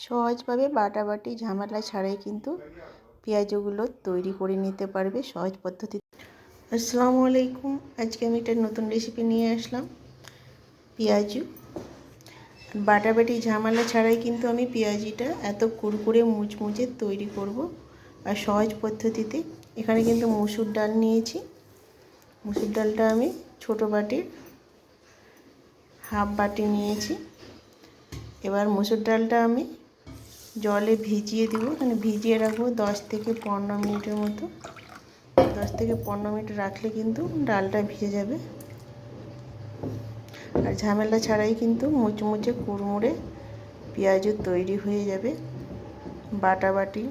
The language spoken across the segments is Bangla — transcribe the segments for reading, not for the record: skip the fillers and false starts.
সহজভাবে বাটাবাটি ঝামেলা ছাড়াই কিন্তু পেঁয়াজগুলো তৈরি করে নিতে পারবে সহজ পদ্ধতিতে। আসসালামু আলাইকুম। আজকে আমি একটা নতুন রেসিপি নিয়ে আসলাম, পেঁয়াজু। বাটাবাটি ঝামেলা ছাড়াই কিন্তু আমি পেঁয়াজিটা এত কুরকুরে মুচমুচে তৈরি করব আর সহজ পদ্ধতিতে। এখানে কিন্তু মসুর ডাল নিয়েছি। মসুর ডালটা আমি ছোটো বাটির হাফ বাটি নিয়েছি। এবার মসুর ডালটা আমি জলে ভিজিয়ে দেব, মানে ভিজিয়ে রাখবো 10 থেকে 15 মিনিটের মতো। 10 থেকে 15 মিনিট রাখলে কিন্তু ডালটা ভিজে যাবে আর ঝামেলা ছাড়াই কিন্তু মুচমুচে কুড়মুড়ে পেঁয়াজু তৈরি হয়ে যাবে বাটাবাটি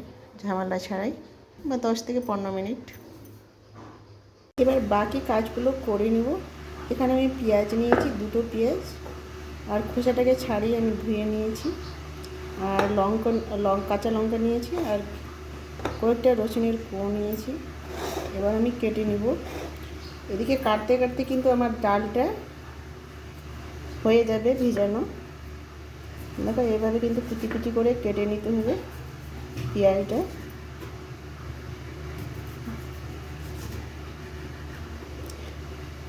ঝামেলা ছাড়াই, বা 10 থেকে 15 মিনিট। এবার বাকি কাজগুলো করে নেব। এখানে আমি পেঁয়াজ নিয়েছি, দুটো পেঁয়াজ, আর খোসাটাকে ছাড়িয়ে আমি ধুয়ে নিয়েছি। আর কাঁচা লঙ্কা নিয়েছি, আর কয়েকটা রসুনের কোয়া নিয়েছি। এবার আমি কেটে নেব। এদিকে কাটতে কাটতে কিন্তু আমার ডালটা হয়ে যাবে ভিজানো। দেখো, এভাবে কিন্তু কুচি কুচি করে কেটে নিতে হবে পেঁয়াজটা।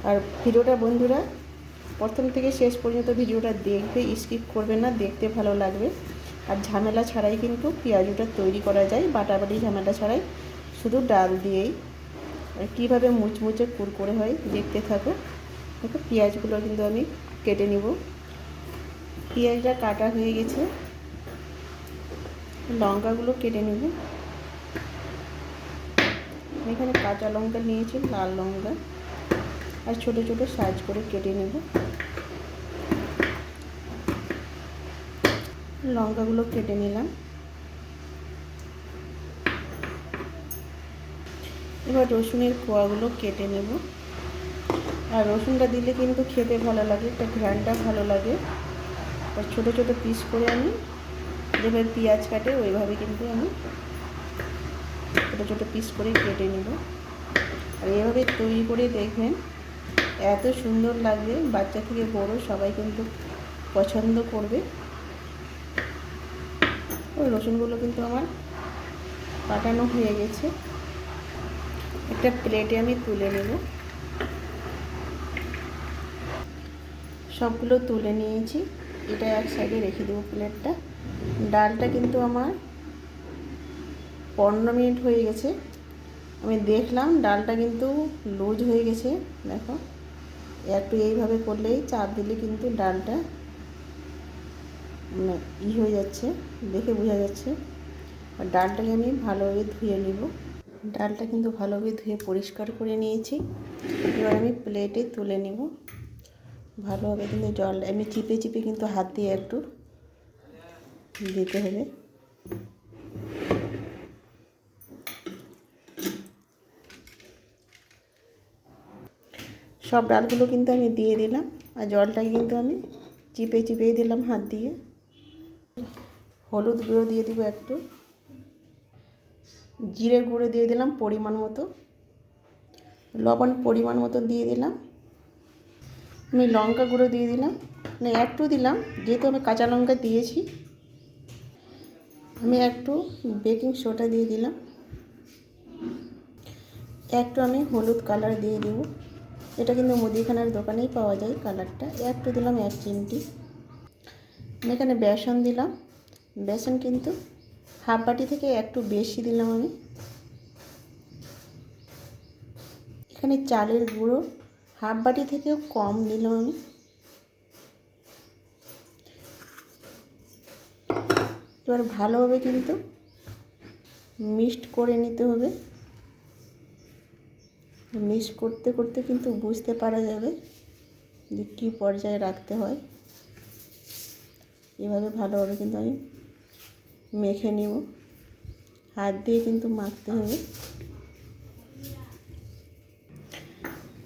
আর ভিডিওটা বন্ধুরা প্রথম থেকে শেষ পর্যন্ত ভিডিওটা দেখবে, স্কিপ করবে না, দেখতে ভালো লাগবে। আর ঝামেলা ছাড়াই কিন্তু পেঁয়াজুটা তৈরি করা যায়, বাটাবাটি ঝামেলা ছাড়াই, শুধু ডাল দিয়েই। আর কীভাবে মুচমুচে কুরকুরে হয় দেখতে থাকো। দেখো, পেঁয়াজগুলো কিন্তু আমি কেটে নিব। পেঁয়াজটা কাটা হয়ে গেছে। লঙ্কাগুলো কেটে নেব। এখানে কাঁচা লঙ্কা নিয়েছি, লাল লঙ্কা, আর ছোটো ছোটো সাইজ করে কেটে নেব। লঙ্কাগুলো কেটে নিলাম। এবার রসুনের কোয়াগুলো কেটে নেব। আর রসুনটা দিলে কিন্তু খেতে ভালো লাগে, একটা ঘ্রাণটা ভালো লাগে। আর ছোটো ছোটো পিস করে আমি যেভাবে পেঁয়াজ কাটে ওইভাবে কিন্তু আমি ছোটো ছোটো পিস করে কেটে নেব। আর এভাবে তৈরি করে দেখবেন, এত সুন্দর লাগবে, বাচ্চা থেকে বড় সবাই কিন্তু পছন্দ করবে। ওই রসুনগুলো কিন্তু আমার কাটানো হয়ে গেছে। একটা প্লেটে আমি তুলে নেব। সবগুলো তুলে নিয়েছি, এটা এক সাইডে রেখে দেবো প্লেটটা। ডালটা কিন্তু আমার 15 মিনিট হয়ে গেছে। আমি দেখলাম ডালটা কিন্তু লুজ হয়ে গেছে। দেখো, একটু এইভাবে করলেই, চাপ দিলে কিন্তু ডালটা হয়ে যাচ্ছে, দেখে বোঝা যাচ্ছে। আর ডালটাকে আমি ভালোভাবে ধুয়ে নেব। ডালটা কিন্তু ভালোভাবে ধুয়ে পরিষ্কার করে নিয়েছি। এবার আমি প্লেটে তুলে নেব। ভালোভাবে কিন্তু জল আমি চিপে চিপে কিন্তু হাত দিয়ে একটু দিতে হবে। সব ডালগুলো কিন্তু আমি দিয়ে দিলাম, আর জলটাকে কিন্তু আমি চিপে চিপেই দিলাম হাত দিয়ে। হলুদ গুঁড়ো দিয়ে দিব একটু, জিরে গুঁড়ো দিয়ে দিলাম পরিমাণ মতো, লবণ পরিমাণ মতো দিয়ে দিলাম। আমি লঙ্কা গুঁড়ো দিয়ে দিলাম, মানে একটু দিলাম, যেহেতু আমি কাঁচা লঙ্কা দিয়েছি। আমি একটু বেকিং সোডা দিয়ে দিলাম। একটু আমি হলুদ কালার দিয়ে দেব। এটা কিন্তু মুদিখানার দোকানেই পাওয়া যায় কালারটা। একটু দিলাম 1 চিমটি। আমি এখানে বেসন দিলাম। বেসন কিন্তু হাফ বাটি থেকে একটু বেশি দিলাম আমি। এখানে চালের গুঁড়ো হাফ বাটি থেকেও কম দিলাম আমি। এবার ভালোভাবে কিন্তু মিক্সড করে নিতে হবে। মিক্স করতে করতে কিন্তু বুঝতে পারা যাবে যে কী পর্যায়ে রাখতে হয়। এভাবে ভালোভাবে কিন্তু আমি মেখে নেব। হাত দিয়ে কিন্তু মাখতে হবে।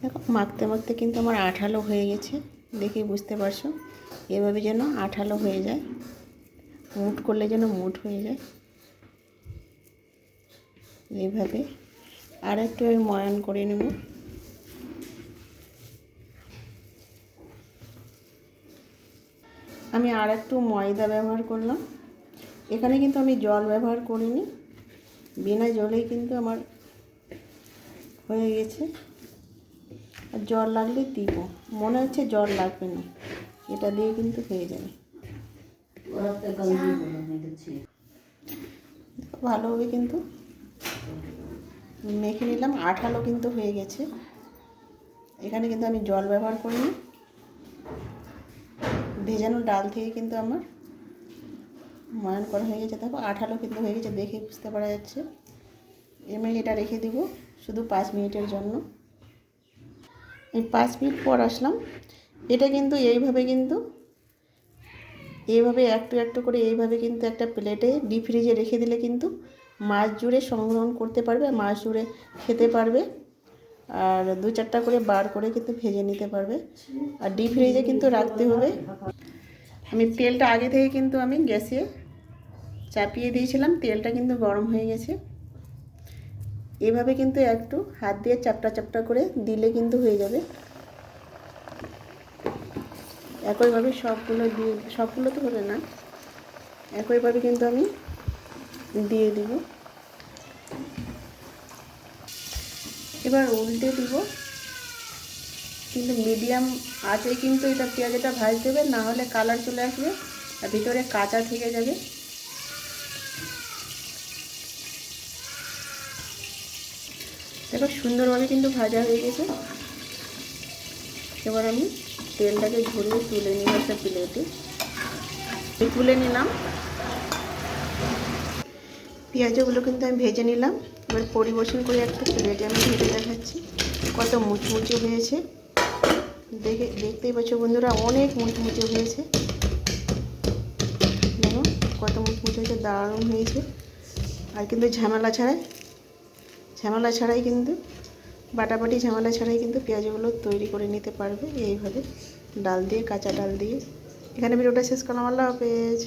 দেখো, মাখতে মাখতে কিন্তু আমার আঠালো হয়ে গেছে, দেখে বুঝতে পারছো। এভাবে যেন আঠালো হয়ে যায়, মুঠ করলে যেন মুঠ হয়ে যায়। এইভাবে আর একটু আমি ময়ান করে নেব। আমি আর একটু ময়দা ব্যবহার করলাম। এখানে কিন্তু আমি জল ব্যবহার করিনি, বিনা জলেই কিন্তু আমার হয়ে গেছে। আর জল লাগলে দিব, মনে হচ্ছে জল লাগবে না, এটা দিয়ে কিন্তু হয়ে যাবে। ভালোভাবে কিন্তু মেখে নিলাম, আঠালো কিন্তু হয়ে গেছে। এখানে কিন্তু আমি জল ব্যবহার করিনি, ভেজানো ডাল থেকে কিন্তু আমার ময়ান করা হয়ে গেছে। দেখো আঠালো কিন্তু হয়ে গেছে, দেখে বুঝতে পারা যাচ্ছে। এমনি এটা রেখে দিব শুধু 5 মিনিটের জন্য। এই 5 মিনিট পর আসলাম। এটা কিন্তু এইভাবে একটু একটু করে এইভাবে কিন্তু একটা প্লেটে ডিপ ফ্রিজে রেখে দিলে কিন্তু মাস জুড়ে সংরক্ষণ করতে পারবে, মাস জুড়ে খেতে পারবে। আর 2-4টা করে বার করে কিন্তু ভেজে নিতে পারবে। আর ডিপ ফ্রিজে কিন্তু রাখতে হবে। আমি তেলটা আগে থেকে কিন্তু আমি গ্যাসে চাপিয়ে দিয়েছিলাম, তেলটা কিন্তু গরম হয়ে গেছে। এভাবে কিন্তু একটু হাত দিয়ে চাপটা চাপটা করে দিলে কিন্তু হয়ে যাবে। একইভাবে সবগুলো তো হবে না, একইভাবে কিন্তু আমি দিয়ে দিব। এবার উল্টে দিব, কিন্তু মিডিয়াম আঁচে কিন্তু এটা পেঁয়াজটা ভাজতে হবে, না হলে কালার চলে আসবে আর ভিতরে কাঁচা থেকে যাবে। দেখো সুন্দরভাবে কিন্তু ভাজা হয়ে গেছে। এবার আমি তেলটাকে ঝরিয়ে তুলে নিয়ে একটা প্লেটে তুলে নিলাম। পেঁয়াজগুলো কিন্তু আমি ভেজে নিলাম। এবার পরিবেশন করে একটা প্লেটে আমি ভেজে দেখাচ্ছি কত মুচমুচে হয়েছে। দেখতেই পাচ্ছ বন্ধুরা, অনেক মুচমুচে হয়েছে। দেখো কত মুচমুচে হয়েছে, দারুণ হয়েছে। আর কিন্তু ঝামেলা ছাড়াই কিন্তু বাটাবাটি ঝামেলা ছাড়াই কিন্তু পেঁয়াজগুলো তৈরি করে নিতে পারবে এইভাবে ডাল দিয়ে, কাঁচা ডাল দিয়ে। এখানে ভিডিওটা শেষ করলাম। আল্লাহ হাফেজ।